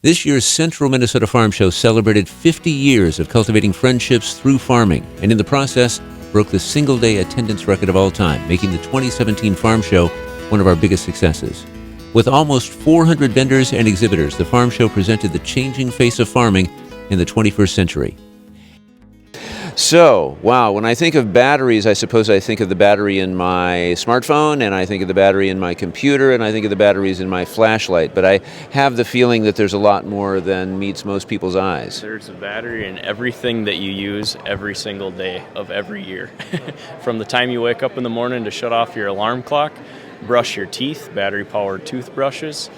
This year's Central Minnesota Farm Show celebrated 50 years of cultivating friendships through farming, and in the process, broke the single-day attendance record of all time, making the 2017 Farm Show one of our biggest successes. With almost 400 vendors and exhibitors, the Farm Show presented the changing face of farming in the 21st century. So, wow, when I think of batteries, I suppose I think of the battery in my smartphone, and I think of the battery in my computer, and I think of the batteries in my flashlight. But I have the feeling that there's a lot more than meets most people's eyes. There's a battery in everything that you use every single day of every year. From the time you wake up in the morning to shut off your alarm clock, brush your teeth, battery-powered toothbrushes.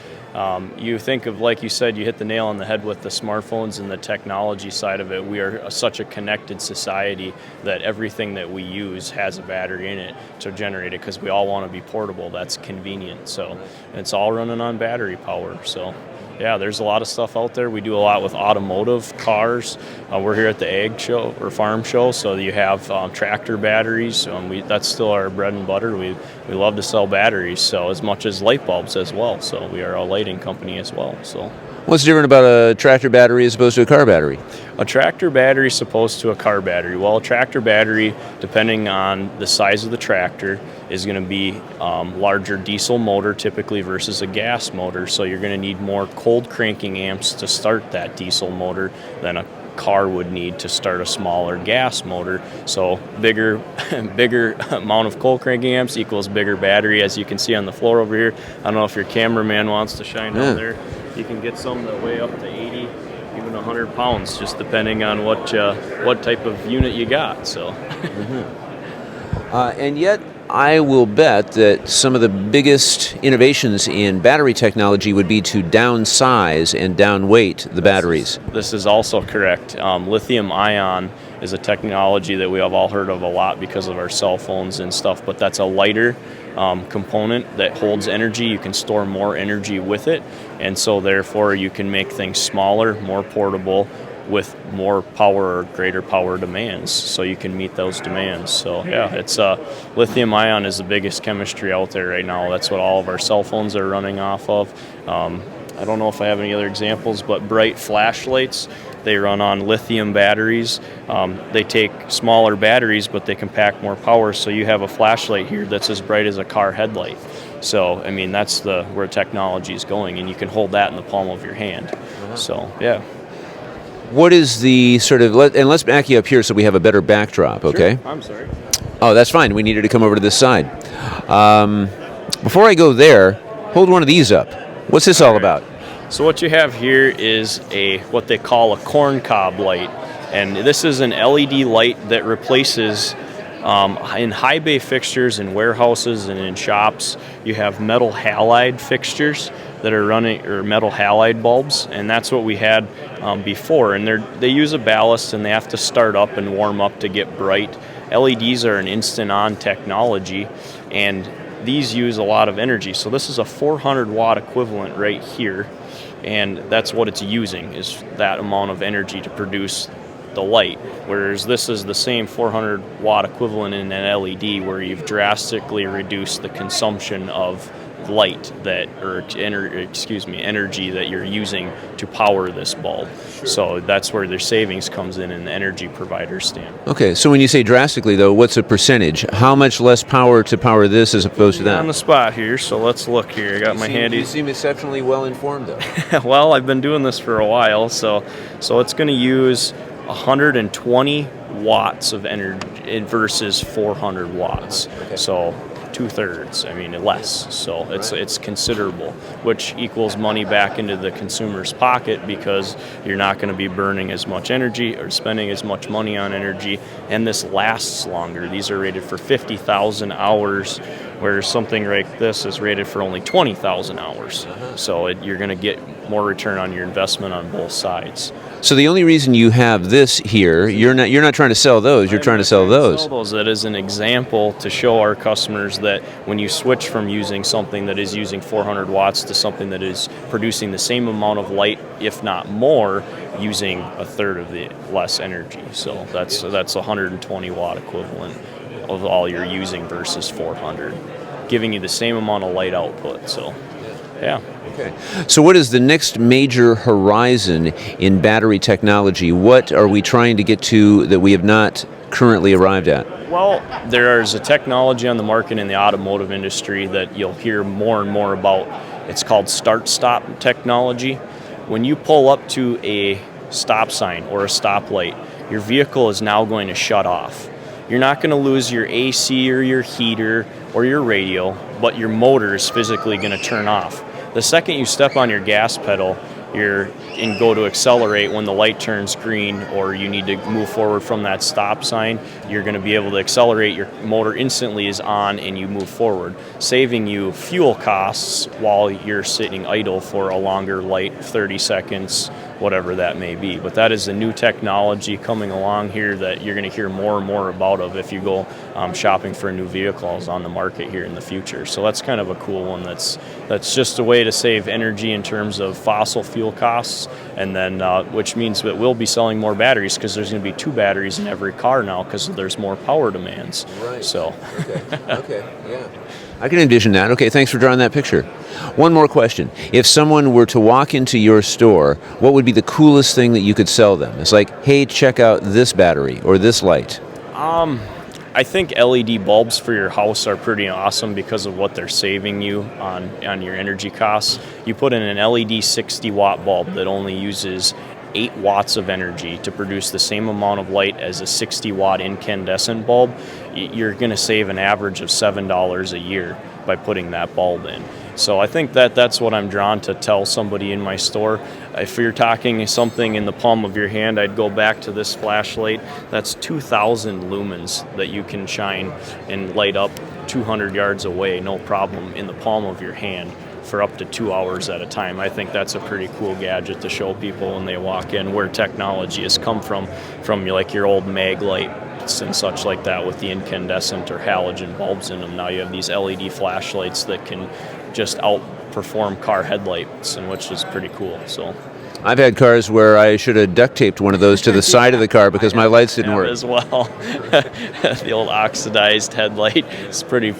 You think of, like you said, you hit the nail on the head with the smartphones and the technology side of it. We are such a connected society that everything that we use has a battery in it to generate it because we all want to be portable. That's convenient. So it's all running on battery power. So yeah, there's a lot of stuff out there. We do a lot with automotive cars. We're here at the Ag Show or Farm Show, so you have tractor batteries. That's still our bread and butter. We love to sell batteries, so as much as light bulbs as well. So we are a lighting company as well. So what's different about a tractor battery as opposed to a car battery? A tractor battery is opposed to a car battery. Well, a tractor battery, depending on the size of the tractor, is going to be larger diesel motor typically versus a gas motor. So you're going to need more cold cranking amps to start that diesel motor than a car would need to start a smaller gas motor. So bigger amount of cold cranking amps equals bigger battery, as you can see on the floor over here. I don't know if your cameraman wants to shine down there. You can get some that weigh up to 80, even 100 pounds, just depending on what type of unit you got. So, and yet, I will bet that some of the biggest innovations in battery technology would be to downsize and downweight the batteries. This is also correct. Lithium ion is a technology that we have all heard of a lot because of our cell phones and stuff, but that's a lighter component that holds energy. You can store more energy with it, and so therefore you can make things smaller, more portable, with more power or greater power demands, so you can meet those demands. So yeah, it's lithium ion is the biggest chemistry out there right now. That's what all of our cell phones are running off of. I don't know if I have any other examples, but bright flashlights, they run on lithium batteries. They take smaller batteries, but they can pack more power, so you have a flashlight here that's as bright as a car headlight. So, I mean, that's where technology is going, and you can hold that in the palm of your hand. So, yeah. What is the sort of, and let's back you up here so we have a better backdrop, okay? Sure. I'm sorry. Oh, that's fine. We needed to come over to this side. Before I go there, hold one of these up. What's this all about? So what you have here is what they call a corn cob light. And this is an LED light that replaces, in high bay fixtures in warehouses and in shops, you have metal halide fixtures that are running, or metal halide bulbs, and that's what we had before. And they use a ballast, and they have to start up and warm up to get bright. LEDs are an instant-on technology, and these use a lot of energy. So this is a 400 watt equivalent right here, and that's what it's using, is that amount of energy to produce the light, whereas this is the same 400 watt equivalent in an LED, where you've drastically reduced the consumption of light energy that you're using to power this bulb. Sure. So that's where their savings comes in the energy provider stand. Okay, so when you say drastically, though, what's a percentage? How much less power to power this as opposed to that? On the spot here, so let's look here. I got my handy. You seem exceptionally well informed, though. Well, I've been doing this for a while, so it's going to use 120 watts of energy versus 400 watts. Okay. So 2/3, I mean less. So it's considerable, which equals money back into the consumer's pocket, because you're not going to be burning as much energy or spending as much money on energy, and this lasts longer. These are rated for 50,000 hours, whereas something like this is rated for only 20,000 hours. So you're going to get more return on your investment on both sides. So the only reason you have this here, you're not trying to sell those, you're trying to sell those. That is an example to show our customers that when you switch from using something that is using 400 watts to something that is producing the same amount of light, if not more, using a third of the less energy. So that's 120 watt equivalent of all you're using versus 400, giving you the same amount of light output. So Yeah. Okay. So what is the next major horizon in battery technology? What are we trying to get to that we have not currently arrived at? Well, there's a technology on the market in the automotive industry that you'll hear more and more about. It's called start-stop technology. When you pull up to a stop sign or a stoplight, your vehicle is now going to shut off. You're not going to lose your AC or your heater or your radio, but your motor is physically going to turn off. The second you step on your gas pedal, and go to accelerate when the light turns green or you need to move forward from that stop sign, you're going to be able to accelerate. Your motor instantly is on and you move forward, saving you fuel costs while you're sitting idle for a longer light, 30 seconds, whatever that may be. But that is a new technology coming along here that you're going to hear more and more about if you go shopping for new vehicles on the market here in the future. So that's kind of a cool one. That's just a way to save energy in terms of fossil fuel costs, and then which means that we'll be selling more batteries because there's going to be 2 batteries in every car now because there's more power demands. Right. So. Okay. Yeah. I can envision that. Okay, thanks for drawing that picture. One more question. If someone were to walk into your store, what would be the coolest thing that you could sell them? It's like, hey, check out this battery or this light. I think LED bulbs for your house are pretty awesome because of what they're saving you on your energy costs. You put in an LED 60-watt bulb that only uses 8 watts of energy to produce the same amount of light as a 60-watt incandescent bulb. You're going to save an average of $7 a year by putting that bulb in. So I think that's what I'm drawn to tell somebody in my store. If you're talking something in the palm of your hand, I'd go back to this flashlight. That's 2,000 lumens that you can shine and light up 200 yards away, no problem, in the palm of your hand for up to 2 hours at a time. I think that's a pretty cool gadget to show people when they walk in where technology has come from like your old mag lights and such like that with the incandescent or halogen bulbs in them. Now you have these LED flashlights that can just outperform car headlights, and which is pretty cool. So I've had cars where I should have duct taped one of those to the side of the car because my lights didn't work. As well. The old oxidized headlight is pretty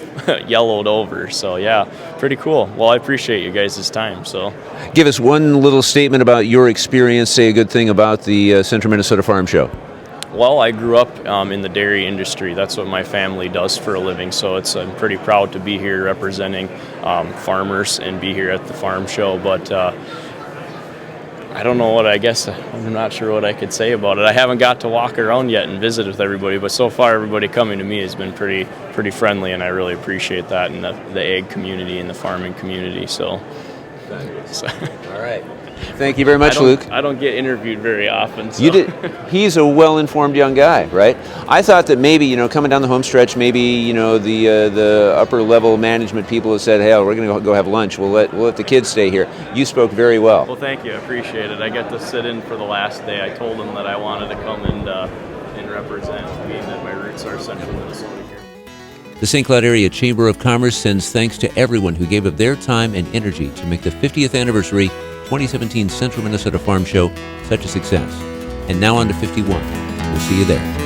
yellowed over. So yeah, pretty cool. Well, I appreciate you guys' time. So give us one little statement about your experience. Say a good thing about the Central Minnesota Farm Show. Well, I grew up in the dairy industry. That's what my family does for a living. So I'm pretty proud to be here representing farmers and be here at the farm show. But I don't know I'm not sure what I could say about it. I haven't got to walk around yet and visit with everybody, but so far everybody coming to me has been pretty friendly, and I really appreciate that in the ag community and the farming community. So. All right. Thank you very much, Luke. I don't get interviewed very often. So. You did. He's a well-informed young guy, right? I thought that maybe, coming down the home stretch, maybe, the upper-level management people have said, hey, we're going to go have lunch. We'll let the kids stay here. You spoke very well. Well, thank you. I appreciate it. I got to sit in for the last day. I told them that I wanted to come and represent, being that my roots are Central Minnesota here. The St. Cloud Area Chamber of Commerce sends thanks to everyone who gave of their time and energy to make the 50th anniversary 2017 Central Minnesota Farm Show such a success. And now on to 51. We'll see you there.